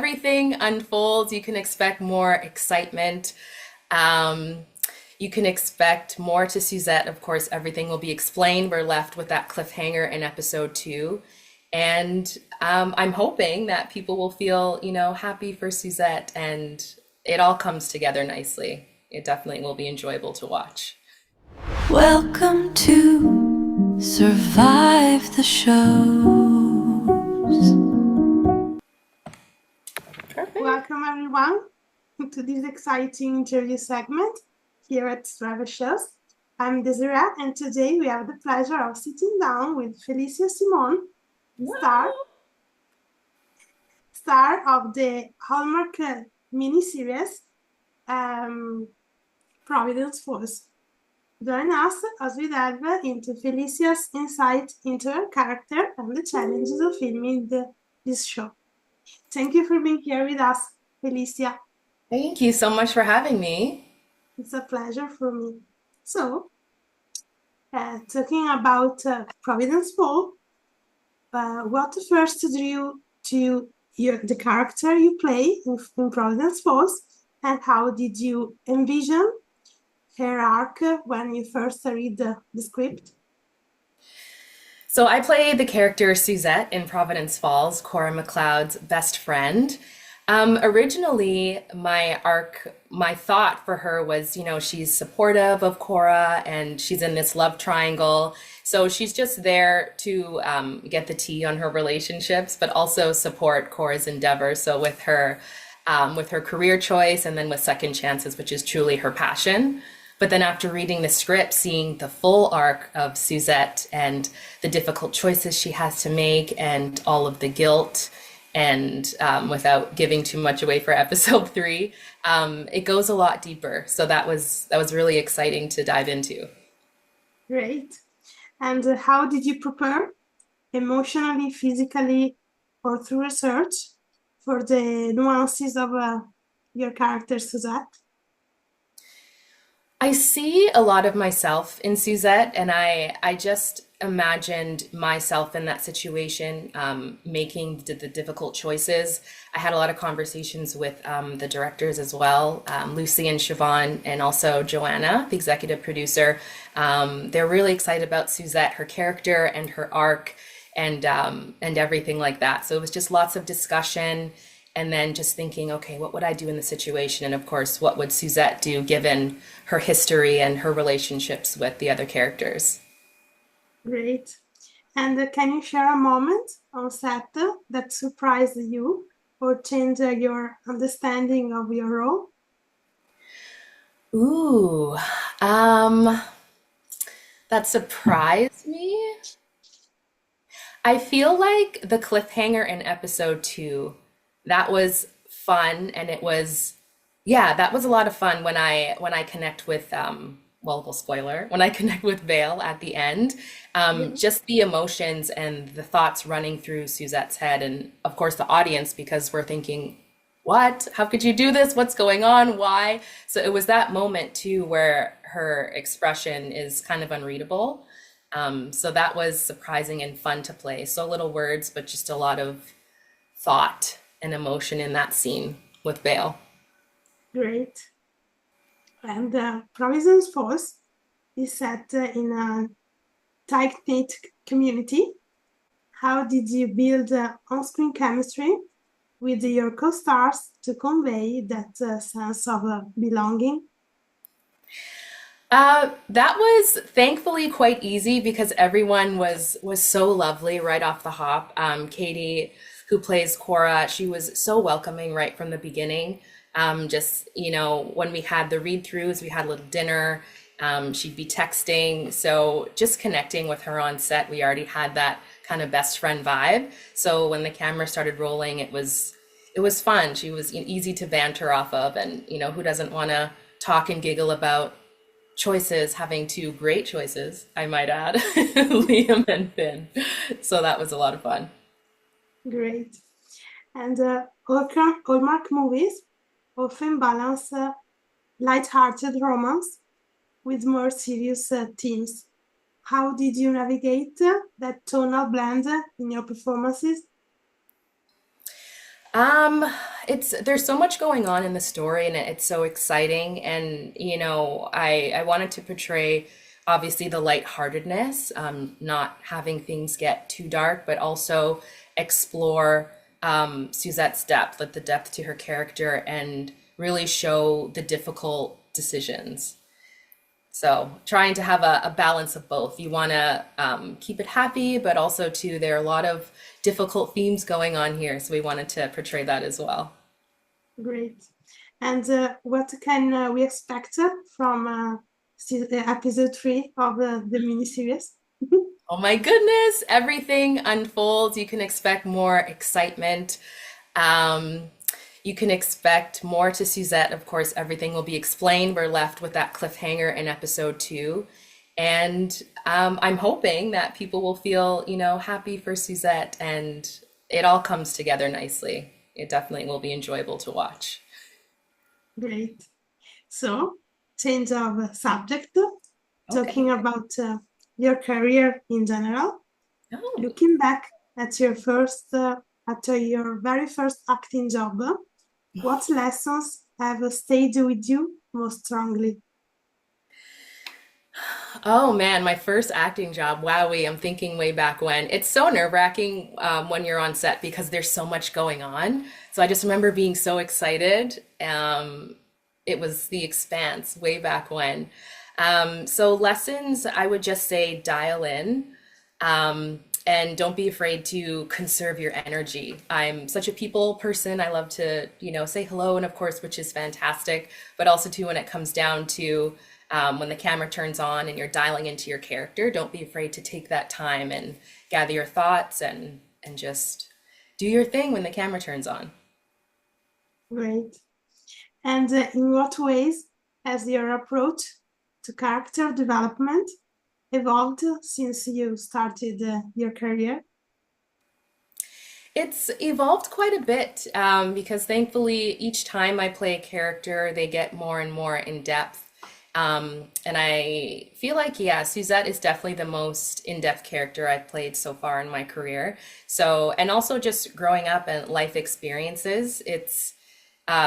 everything unfolds, you can expect more excitement. Um, you can expect more to Suzette. Of course, everything will be explained. We're left with that cliffhanger in episode two. And I'm hoping that people will feel, happy for Suzette and it all comes together nicely. It definitely will be enjoyable to watch. Welcome to Survive the Shows. Perfect. Welcome everyone to this exciting interview segment here at Survive the Shows. I'm Desiree, and today we have the pleasure of sitting down with Felicia Simone, star of the Hallmark miniseries Providence Falls. Join us as we delve into Felicia's insight into her character and the challenges of filming this show. Thank you for being here with us, Felicia. Thank you so much for having me. It's a pleasure for me. So, talking about Providence Fall, what first drew you to the character you play in Providence Falls, and how did you envision her arc when you first read the script? So I play the character Suzette in Providence Falls, Cora McLeod's best friend. Originally, my thought for her was, she's supportive of Cora and she's in this love triangle. So she's just there to get the tea on her relationships, but also support Cora's endeavors. So with her career choice and then with Second Chances, which is truly her passion. But then after reading the script, seeing the full arc of Suzette and the difficult choices she has to make and all of the guilt, and without giving too much away for episode three, it goes a lot deeper. So that was really exciting to dive into. Great. And how did you prepare emotionally, physically, or through research for the nuances of your character, Suzette? I see a lot of myself in Suzette, and I just imagined myself in that situation, making the difficult choices. I had a lot of conversations with the directors as well, Lucy and Siobhan, and also Joanna, the executive producer. They're really excited about Suzette, her character and her arc, and everything like that. So it was just lots of discussion. And then just thinking, okay, what would I do in the situation? And of course, what would Suzette do given her history and her relationships with the other characters? Great. And can you share a moment on set that surprised you or changed your understanding of your role? Ooh, um, that surprised me. I feel like the cliffhanger in episode two, that was fun and it was, yeah, that was a lot of fun when I connect with well, spoiler, when I connect with Vale at the end. Just the emotions and the thoughts running through Suzette's head and of course the audience because we're thinking, what? How could you do this? What's going on? Why? So it was that moment too where her expression is kind of unreadable. So that was surprising and fun to play. So little words, but just a lot of thought and emotion in that scene with Vale. Great. And Provisions Falls is set in a tight-knit community. How did you build on-screen chemistry with your co-stars to convey that sense of belonging? That was thankfully quite easy because everyone was so lovely right off the hop. Katie, who plays Cora, she was so welcoming right from the beginning. Just, when we had the read-throughs, we had a little dinner. She'd be texting. So just connecting with her on set, we already had that kind of best friend vibe. So when the camera started rolling, it was fun. She was easy to banter off of, and who doesn't want to talk and giggle about choices, having two great choices, I might add, Liam and Finn. So that was a lot of fun. Great. And Hallmark movies often balance lighthearted romance with more serious themes. How did you navigate that tonal blend in your performances? Um, it's there's so much going on in the story and it's so exciting. And I wanted to portray obviously the lightheartedness, not having things get too dark, but also explore Suzette's depth, like the depth to her character, and really show the difficult decisions. So trying to have a balance of both. You want to keep it happy, but also too, there are a lot of difficult themes going on here. So we wanted to portray that as well. Great. And what can we expect from episode 3 of the miniseries? Oh my goodness, everything unfolds. You can expect more excitement. Um, you can expect more to Suzette. Of course, everything will be explained. We're left with that cliffhanger in episode 2. And I'm hoping that people will feel, happy for Suzette and it all comes together nicely. It definitely will be enjoyable to watch. Great. So, change of subject, talking Okay. about your career in general. Oh. Looking back at your very first acting job, what lessons have stayed with you most strongly? Oh man, my first acting job. Wowee, I'm thinking way back when. It's so nerve-wracking when you're on set because there's so much going on. So I just remember being so excited. It was The Expanse way back when. So lessons, I would just say dial in. And don't be afraid to conserve your energy. I'm such a people person. I love to, say hello, and of course, which is fantastic, but also too when it comes down to when the camera turns on and you're dialing into your character, don't be afraid to take that time and gather your thoughts and just do your thing when the camera turns on. Great. And in what ways has your approach to character development evolved since you started your career? It's evolved quite a bit because thankfully each time I play a character, they get more and more in depth. And I feel like, yeah, Suzette is definitely the most in-depth character I've played so far in my career. So, and also just growing up and life experiences, it's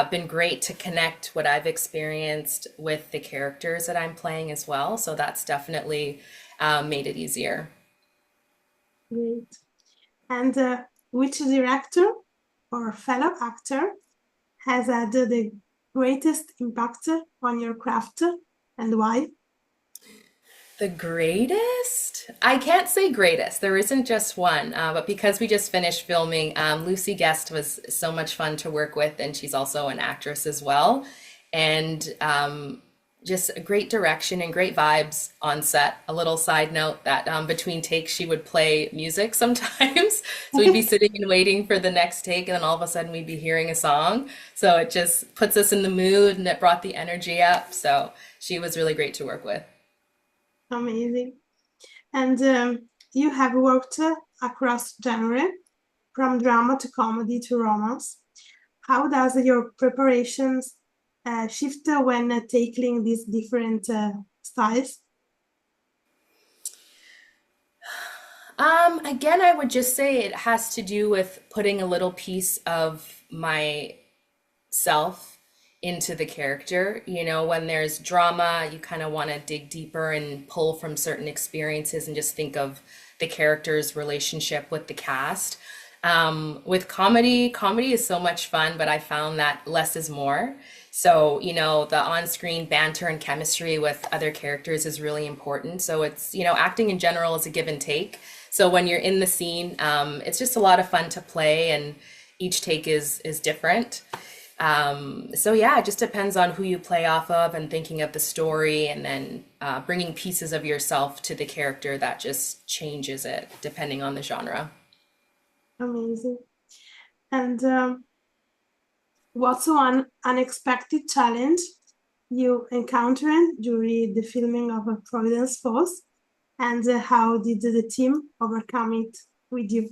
been great to connect what I've experienced with the characters that I'm playing as well. So that's definitely made it easier. Great. And which director or fellow actor has had the greatest impact on your craft and why? The greatest? I can't say greatest. There isn't just one. But because we just finished filming, Lucy Guest was so much fun to work with, and she's also an actress as well. And just a great direction and great vibes on set. A little side note that between takes, she would play music sometimes. So we'd be sitting and waiting for the next take, and then all of a sudden we'd be hearing a song. So it just puts us in the mood and it brought the energy up. So she was really great to work with. Amazing. And you have worked across genre, from drama to comedy to romance. How does your preparations shift when tackling these different styles? Again, I would just say it has to do with putting a little piece of myself into the character. When there's drama, you kind of want to dig deeper and pull from certain experiences and just think of the character's relationship with the cast. With comedy, comedy is so much fun, but I found that less is more. So, the on-screen banter and chemistry with other characters is really important. So it's, acting in general is a give and take. So when you're in the scene, it's just a lot of fun to play and each take is different. So yeah, it just depends on who you play off of and thinking of the story and then bringing pieces of yourself to the character that just changes it depending on the genre. Amazing. And what's one unexpected challenge you encountered during the filming of Providence Falls, and how did the team overcome it with you?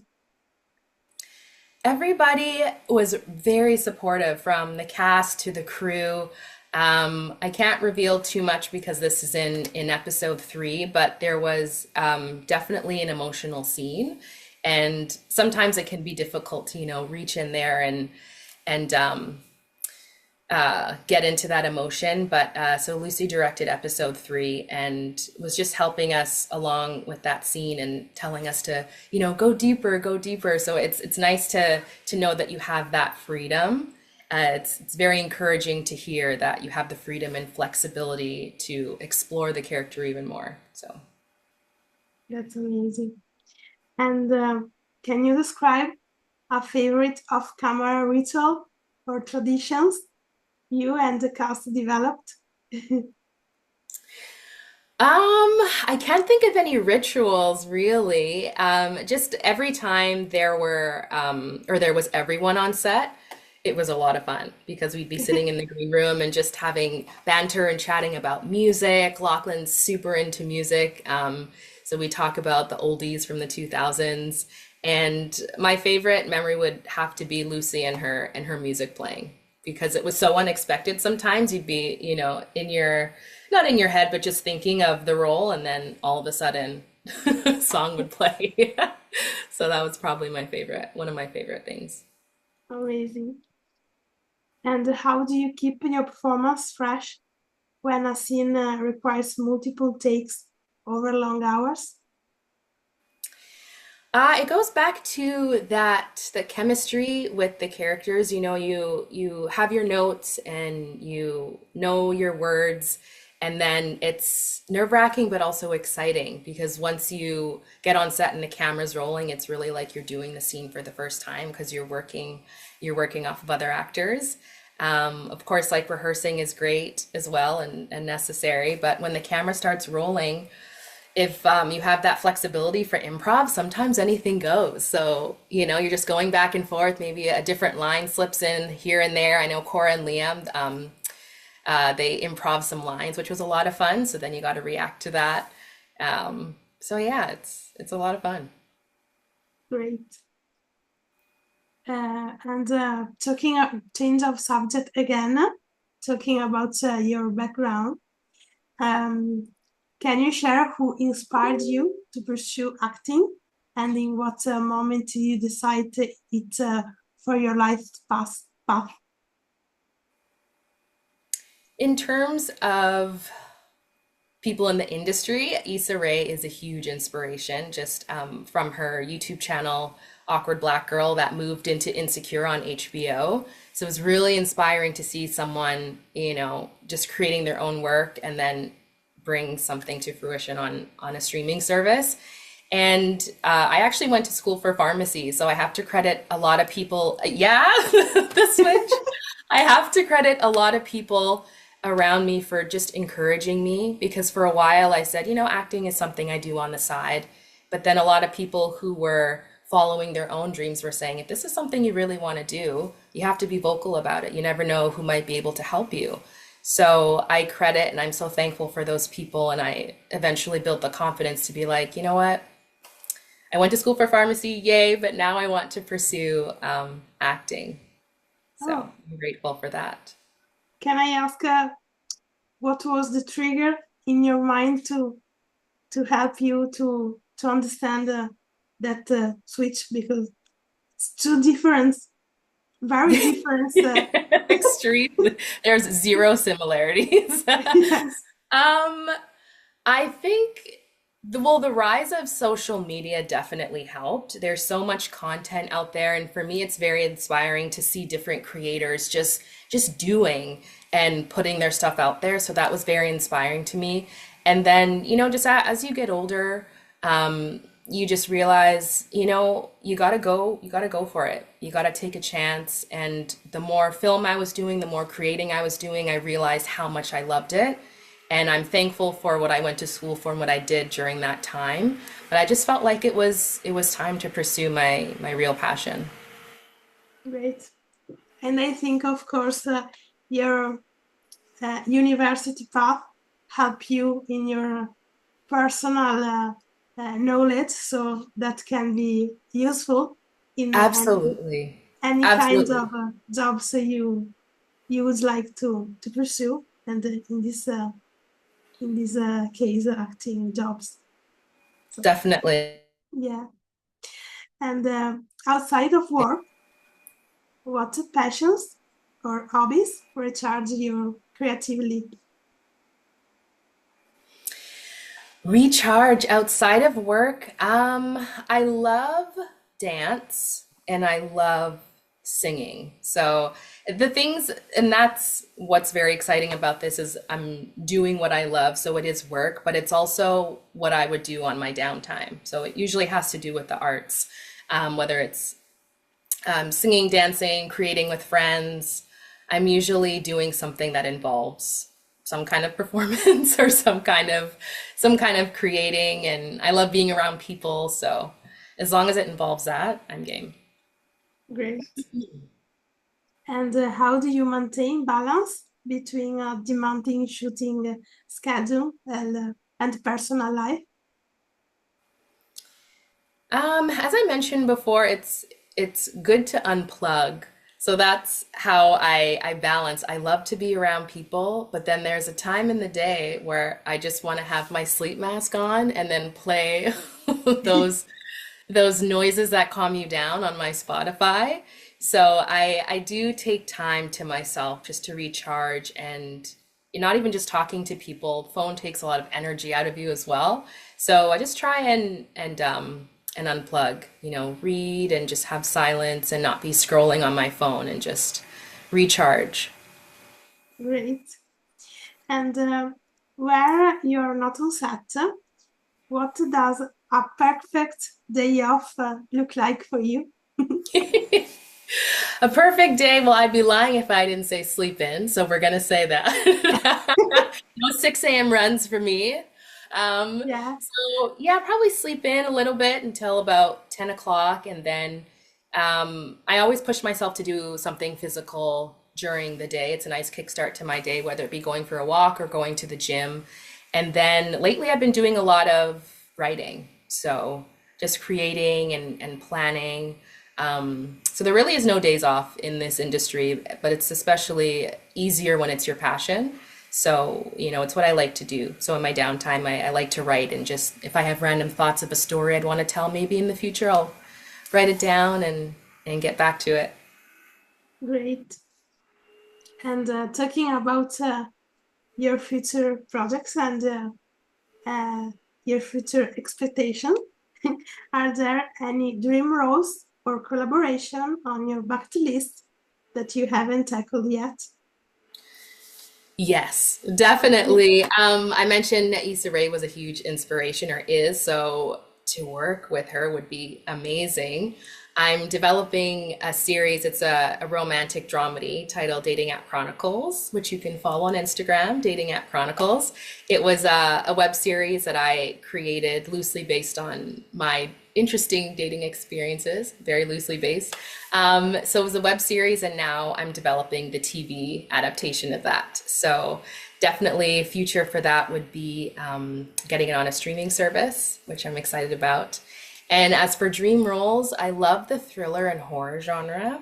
Everybody was very supportive from the cast to the crew. I can't reveal too much because this is in episode 3, but there was definitely an emotional scene, and sometimes it can be difficult to reach in there and get into that emotion. But so Lucy directed episode 3 and was just helping us along with that scene and telling us to, go deeper, go deeper. So it's nice to know that you have that freedom. It's very encouraging to hear that you have the freedom and flexibility to explore the character even more. So That's amazing. And can you describe a favorite off-camera ritual or traditions you and the cast developed? I can't think of any rituals really. Just every time there was everyone on set, it was a lot of fun because we'd be sitting in the green room and just having banter and chatting about music. Lachlan's super into music. So we talk about the oldies from the 2000s. And my favorite memory would have to be Lucy and her music playing because it was so unexpected. Sometimes you'd be, in your not in your head, but just thinking of the role, and then all of a sudden, a song would play. So that was probably one of my favorite things. Amazing. And how do you keep your performance fresh when a scene requires multiple takes over long hours? It goes back to the chemistry with the characters. You have your notes and you know your words, and then it's nerve-wracking but also exciting because once you get on set and the camera's rolling, it's really like you're doing the scene for the first time because you're working off of other actors. Of course, like rehearsing is great as well and necessary, but when the camera starts rolling, if you have that flexibility for improv, sometimes anything goes. So, you're just going back and forth. Maybe a different line slips in here and there. I know Cora and Liam, they improv some lines, which was a lot of fun. So then you got to react to that. So yeah, it's a lot of fun. Great. And talking change of subject again, talking about your background. Um, can you share who inspired you to pursue acting and in what moment did you decide it for your life path? In terms of people in the industry, Issa Rae is a huge inspiration just from her YouTube channel, Awkward Black Girl, that moved into Insecure on HBO. So it was really inspiring to see someone, just creating their own work and then bring something to fruition on a streaming service. And I actually went to school for pharmacy, so I have to credit a lot of people. Yeah, the switch. I have to credit a lot of people around me for just encouraging me because for a while I said, acting is something I do on the side. But then a lot of people who were following their own dreams were saying, if this is something you really want to do, you have to be vocal about it. You never know who might be able to help you. So I credit and I'm so thankful for those people. And I eventually built the confidence to be like, you know what? I went to school for pharmacy, yay, but now I want to pursue acting. So Oh, I'm grateful for that. can I ask what was the trigger in your mind to help you to understand that switch because it's two different, very different. Extreme. There's zero similarities. Yes, I think the rise of social media definitely helped. There's so much content out there, and for me, it's very inspiring to see different creators just doing and putting their stuff out there. So that was very inspiring to me. And then, just as you get older, you just realize, you gotta go for it. You gotta take a chance. And the more film I was doing, the more creating I was doing, I realized how much I loved it. And I'm thankful for what I went to school for and what I did during that time. But I just felt like it was time to pursue my real passion. great. And I think, of course, your university path help you in your personal knowledge, so that can be useful in Absolutely. any kind of Absolutely. jobs you would like to pursue, and in this case, acting jobs. So Definitely. yeah, and outside of work, What passions or hobbies recharge you creatively? Recharge outside of work. I love dance and I love singing. So the things, and that's what's very exciting about this is I'm doing what I love. So it is work, but it's also what I would do on my downtime. So it usually has to do with the arts, whether it's singing, dancing, creating with friends. I'm usually doing something that involves some kind of performance or some kind of creating, and I love being around people, so as long as it involves that, I'm game. Great. And how do you maintain balance between a demanding shooting schedule and personal life? As I mentioned before, it's good to unplug. So that's how I balance. I love to be around people, but then there's a time in the day where I just want to have my sleep mask on and then play those those noises that calm you down on my Spotify. So I do take time to myself just to recharge, and you're not even just talking to people. Phone takes a lot of energy out of you as well. So I just try and unplug, read and just have silence and not be scrolling on my phone and just recharge. Great. And where you're not on set, what does a perfect day off look like for you? A perfect day, well, I'd be lying if I didn't say sleep in, so we're gonna say that. No 6 a.m. runs for me. Yeah, So yeah, probably sleep in a little bit until about 10 o'clock, and then I always push myself to do something physical during the day. It's a nice kickstart to my day, whether it be going for a walk or going to the gym. And then lately I've been doing a lot of writing. So just creating and planning. So there really is no days off in this industry, but it's especially easier when it's your passion. So, it's what I like to do. So in my downtime, I like to write, and just if I have random thoughts of a story I'd want to tell maybe in the future, I'll write it down and get back to it. great. And talking about your future projects and uh, your future expectation, are there any dream roles or collaboration on your bucket list that you haven't tackled yet? Yes, definitely. I mentioned that Issa Rae was a huge inspiration, or is, so to work with her would be amazing. I'm developing a series. It's a romantic dramedy titled Dating App Chronicles, which you can follow on Instagram, Dating App Chronicles. It was a web series that I created loosely based on my interesting dating experiences, very loosely based. So it was a web series, and now I'm developing the TV adaptation of that. So definitely future for that would be getting it on a streaming service, which I'm excited about. And as for dream roles, I love the thriller and horror genre.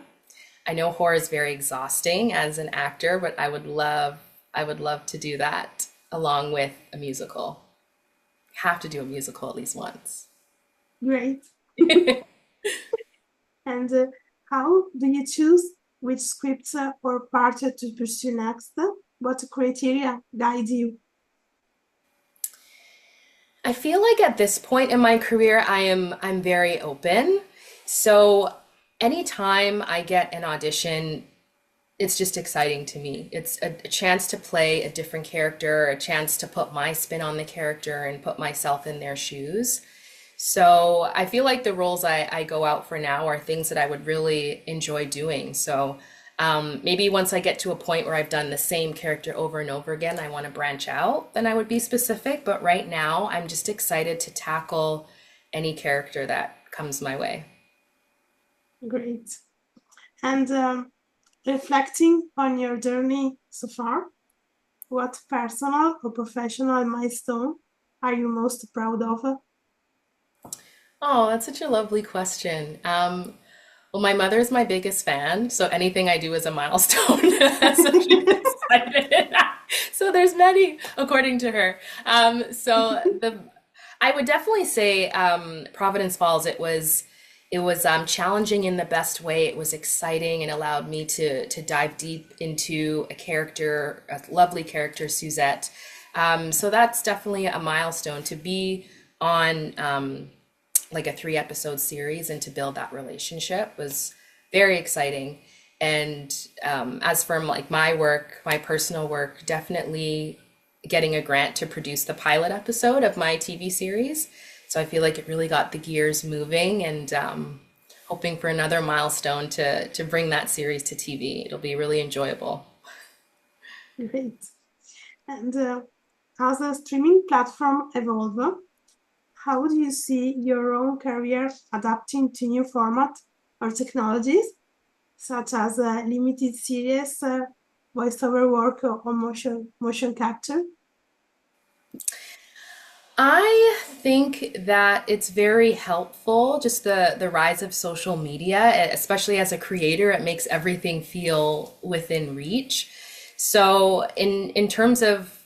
I know horror is very exhausting as an actor, but I would love to do that along with a musical. Have to do a musical at least once. Great. And how do you choose which scripts or part to pursue next? What criteria guide you? I feel like at this point in my career, I'm very open. So anytime I get an audition, it's just exciting to me. It's a chance to play a different character, a chance to put my spin on the character and put myself in their shoes. So I feel like the roles I go out for now are things that I would really enjoy doing. So maybe once I get to a point where I've done the same character over and over again, I want to branch out, then I would be specific. But right now, I'm just excited to tackle any character that comes my way. Great. And reflecting on your journey so far, what personal or professional milestone are you most proud of? Oh, that's such a lovely question. Well, my mother's my biggest fan, so anything I do is a milestone. So she's excited. So there's many, according to her. So I would definitely say Providence Falls. It was challenging in the best way. It was exciting and allowed me to dive deep into a character, a lovely character, Suzette. So that's definitely a milestone to be on like a 3 episode series and to build that relationship was very exciting. And as for like my work, my personal work, definitely getting a grant to produce the pilot episode of my TV series. So I feel like it really got the gears moving and hoping for another milestone to bring that series to TV. It'll be really enjoyable. Great. And as a streaming platform evolve, how do you see your own career adapting to new format or technologies, such as limited series, voiceover work, or motion capture? I think that it's very helpful, just the rise of social media, especially as a creator, it makes everything feel within reach. So in terms of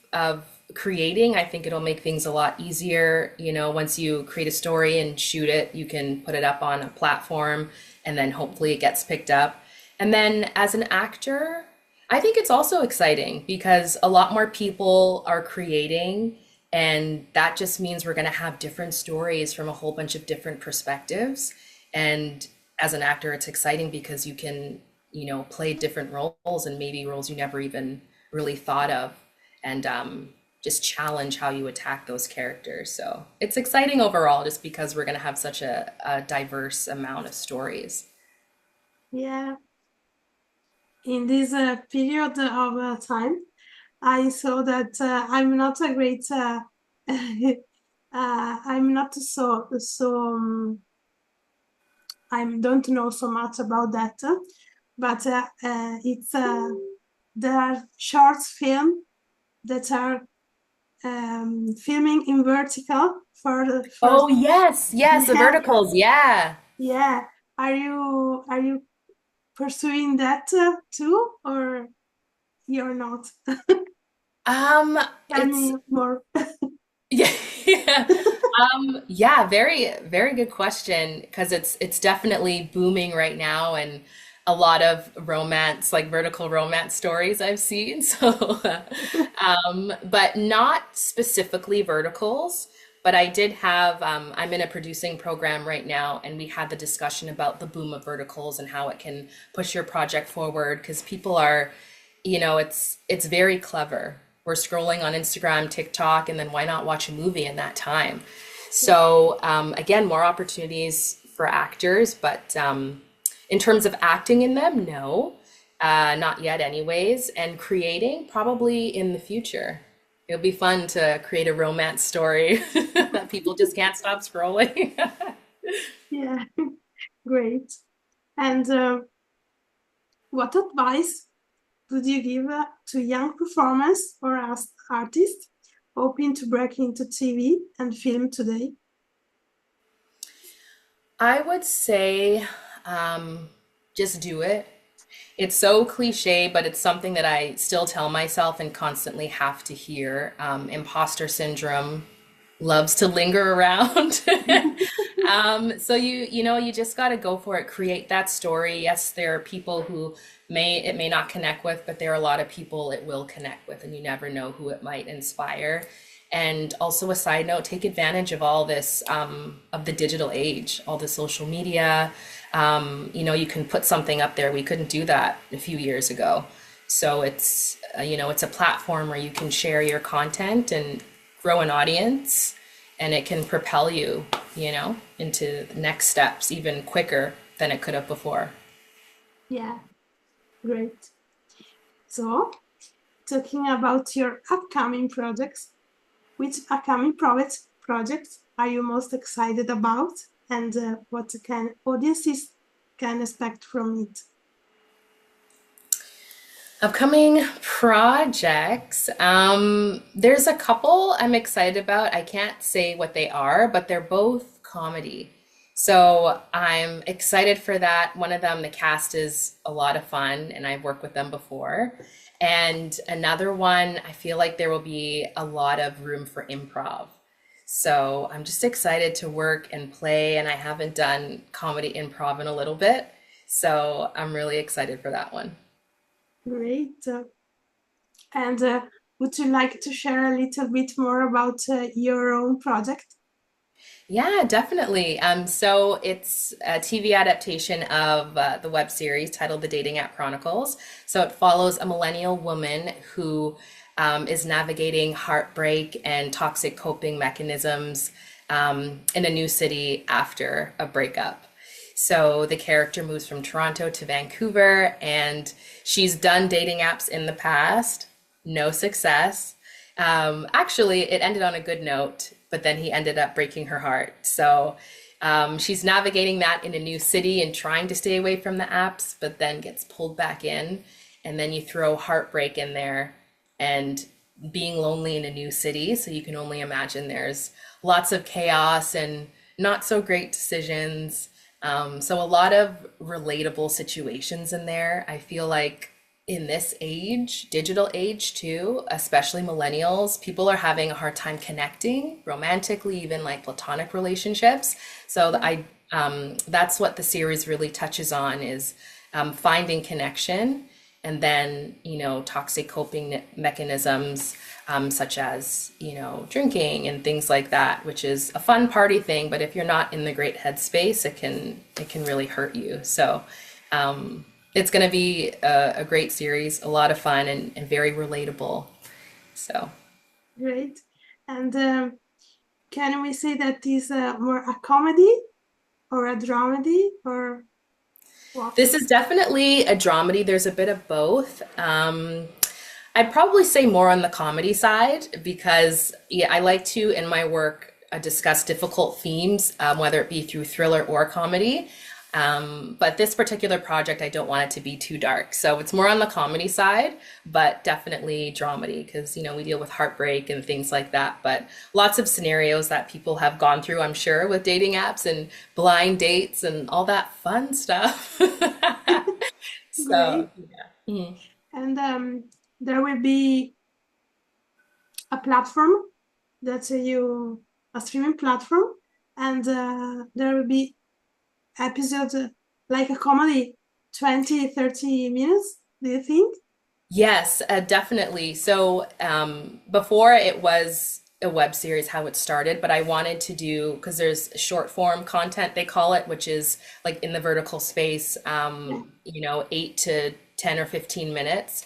creating, I think it'll make things a lot easier. You know, once you create a story and shoot it, you can put it up on a platform and then hopefully it gets picked up. And then as an actor, I think it's also exciting because a lot more people are creating, and that just means we're going to have different stories from a whole bunch of different perspectives. And as an actor, it's exciting because you can, play different roles and maybe roles you never even really thought of, and just challenge how you attack those characters. So it's exciting overall just because we're going to have such a diverse amount of stories. Yeah, in this period of time, I saw that I'm not a great, I'm not I don't know so much about that, but it's there are short film that are filming in vertical for Oh, yes, yes, the yeah, verticals, yeah. yeah. Are you pursuing that too, or you're not? Um, Tell it's me more. Yeah, yeah. Yeah, very, very good question because it's definitely booming right now and a lot of romance, like vertical romance stories I've seen. So, but not specifically verticals, but I did have I'm in a producing program right now and we had the discussion about the boom of verticals and how it can push your project forward because people are, it's very clever. We're scrolling on Instagram, TikTok, and then why not watch a movie in that time? So again, more opportunities for actors, but in terms of acting in them, no, not yet, anyways. And creating, probably in the future. It'll be fun to create a romance story that people just can't stop scrolling. Yeah, great. And what advice would you give to young performers or as artists hoping to break into TV and film today? I would say just do it. It's so cliche, but it's something that I still tell myself and constantly have to hear. Imposter syndrome loves to linger around. So you just got to go for it. Create that story. Yes, there are people who it may not connect with, but there are a lot of people it will connect with, and you never know who it might inspire. And also a side note, take advantage of all this of the digital age, all the social media. You can put something up there. We couldn't do that a few years ago. So it's a platform where you can share your content and grow an audience, and it can propel you, into the next steps even quicker than it could have before. Yeah, great. So, talking about your upcoming projects, which upcoming projects are you most excited about, and what can audiences can expect from it? Upcoming projects. There's a couple I'm excited about. I can't say what they are, but they're both comedy. So I'm excited for that. One of them, the cast is a lot of fun, and I've worked with them before. And another one, I feel like there will be a lot of room for improv. So I'm just excited to work and play, and I haven't done comedy improv in a little bit. So I'm really excited for that one. Great. And would you like to share a little bit more about your own project? Yeah, definitely. So it's a TV adaptation of the web series titled The Dating App Chronicles. So it follows a millennial woman who is navigating heartbreak and toxic coping mechanisms in a new city after a breakup. So the character moves from Toronto to Vancouver, and she's done dating apps in the past, no success. Actually, it ended on a good note, but then he ended up breaking her heart. So she's navigating that in a new city and trying to stay away from the apps, but then gets pulled back in. And then you throw heartbreak in there and being lonely in a new city. So you can only imagine there's lots of chaos and not so great decisions. So a lot of relatable situations in there. I feel like in this age, digital age too, especially millennials, people are having a hard time connecting romantically, even like platonic relationships. So that's what the series really touches on is finding connection and then, toxic coping mechanisms such as, drinking and things like that, which is a fun party thing. But if you're not in the great headspace, it can really hurt you. So it's going to be a great series, a lot of fun and very relatable. So Great. And can we say that is more a comedy or a dramedy or what? this is definitely a dramedy. There's a bit of both. I'd probably say more on the comedy side because yeah, I like to in my work discuss difficult themes, whether it be through thriller or comedy. But this particular project, I don't want it to be too dark. So it's more on the comedy side, but definitely dramedy because, we deal with heartbreak and things like that. But lots of scenarios that people have gone through, I'm sure, with dating apps and blind dates and all that fun stuff. So, Great. yeah. Mhm. And there will be a platform that a streaming platform, and there will be episodes like a comedy, 20, 30 minutes, do you think? Yes, definitely. So before it was a web series, how it started, but I wanted to do, because there's short form content, they call it, which is like in the vertical space, Yeah. 8 to 10 or 15 minutes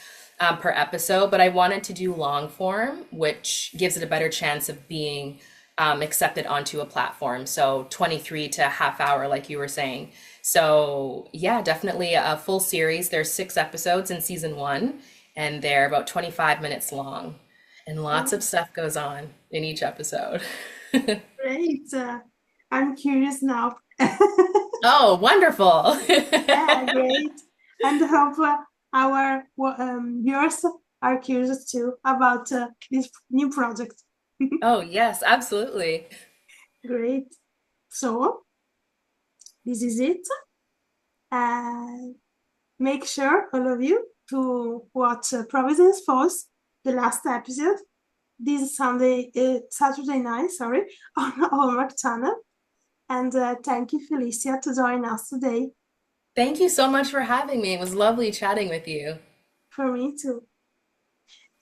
per episode. But I wanted to do long form, which gives it a better chance of being accepted onto a platform. So 23 to a half hour, like you were saying. So yeah, definitely a full series. There's 6 episodes in season one, and they're about 25 minutes long. And lots Oh, of stuff goes on in each episode. great. I'm curious now. Oh, wonderful. Yeah, great. And hope our viewers are curious too about this new project. Oh, yes, absolutely. Great. So, this is it. Uh, Make sure, all of you, to watch Providence Falls, the last episode, this Sunday, Saturday night, sorry, on Hallmark channel. And thank you, Felicia, to join us today. Thank you so much for having me. It was lovely chatting with you. For me too.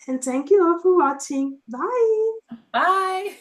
And thank you all for watching. Bye. Bye.